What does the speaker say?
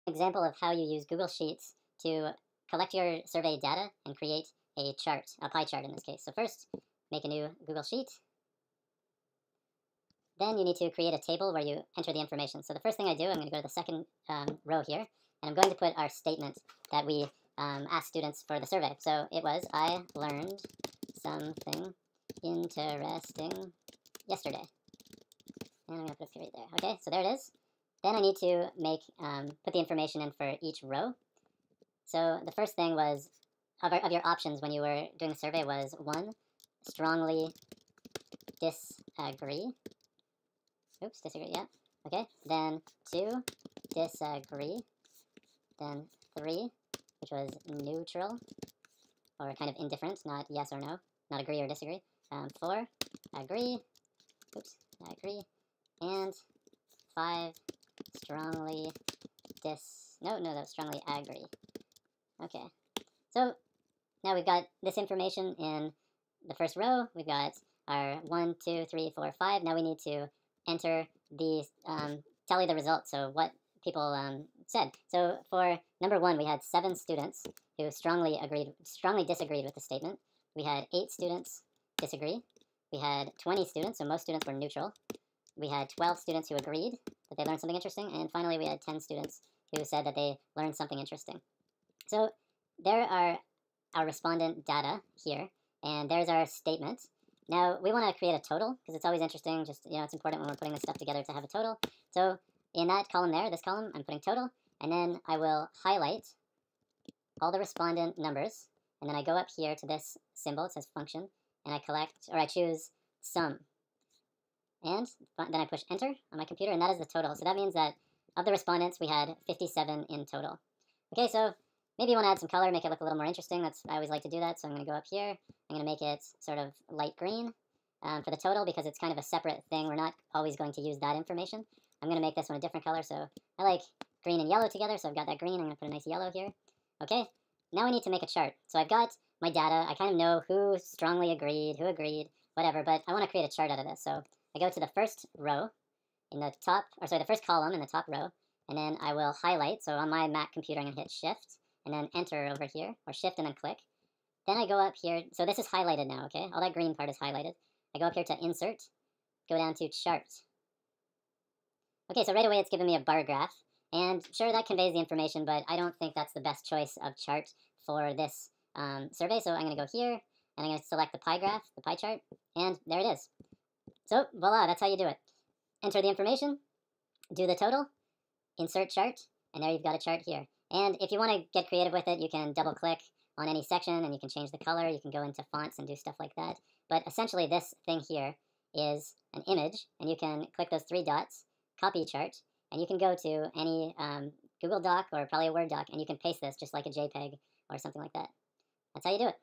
Example of how you use Google Sheets to collect your survey data and create a chart, a pie chart in this case. So first, make a new Google Sheet. Then you need to create a table where you enter the information. So the first thing I do, I'm going to go to the second row here, and I'm going to put our statement that we asked students for the survey. So it was, I learned something interesting yesterday. And I'm going to put a period there. Okay, so there it is. Then I need to make put the information in for each row. So the first thing was, of your options when you were doing the survey was 1, strongly disagree. Oops, disagree, yeah. Okay, then 2, disagree. Then 3, which was neutral, or kind of indifferent, not yes or no, not agree or disagree. 4, agree. Oops, agree. And 5, strongly no, that was strongly agree. Okay, so now we've got this information in the first row. We've got our 1, 2, 3, 4, 5. Now we need to enter the tally the results. So what people said. So for number 1, we had 7 students who strongly disagreed with the statement. We had 8 students disagree. We had 20 students, so most students were neutral. We had 12 students who agreed that they learned something interesting, and finally we had 10 students who said that they learned something interesting. So there are our respondent data here, and there's our statement. Now we want to create a total, because it's always interesting, just, it's important when we're putting this stuff together to have a total. So in that column there, this column, I'm putting total, and then I will highlight all the respondent numbers, and then I go up here to this symbol, it says function, and I choose sum. And then I push enter on my computer, and that is the total. So that means that of the respondents, we had 57 in total. Okay, so maybe you want to add some color, make it look a little more interesting. I always like to do that, so I'm going to go up here. I'm going to make it sort of light green for the total, because it's kind of a separate thing. We're not always going to use that information. I'm going to make this one a different color, so I like green and yellow together, so I've got that green. I'm going to put a nice yellow here. Okay, now I need to make a chart. So I've got my data. I kind of know who strongly agreed, who agreed, whatever, but I want to create a chart out of this. So I go to the first row in the top, the first column in the top row, and then I will highlight. So on my Mac computer, I'm going to hit Shift, and then Enter over here, or Shift and then click. Then I go up here, so this is highlighted now, okay? All that green part is highlighted. I go up here to Insert, go down to Chart. Okay, so right away it's giving me a bar graph, and sure, that conveys the information, but I don't think that's the best choice of chart for this survey, so I'm going to go here, and I'm going to select the pie graph, the pie chart, and there it is. So, voila, that's how you do it. Enter the information, do the total, insert chart, and there you've got a chart here. And if you want to get creative with it, you can double-click on any section, and you can change the color, you can go into fonts and do stuff like that. But essentially, this thing here is an image, and you can click those 3 dots, copy chart, and you can go to any Google Doc or probably a Word doc, and you can paste this just like a JPEG or something like that. That's how you do it.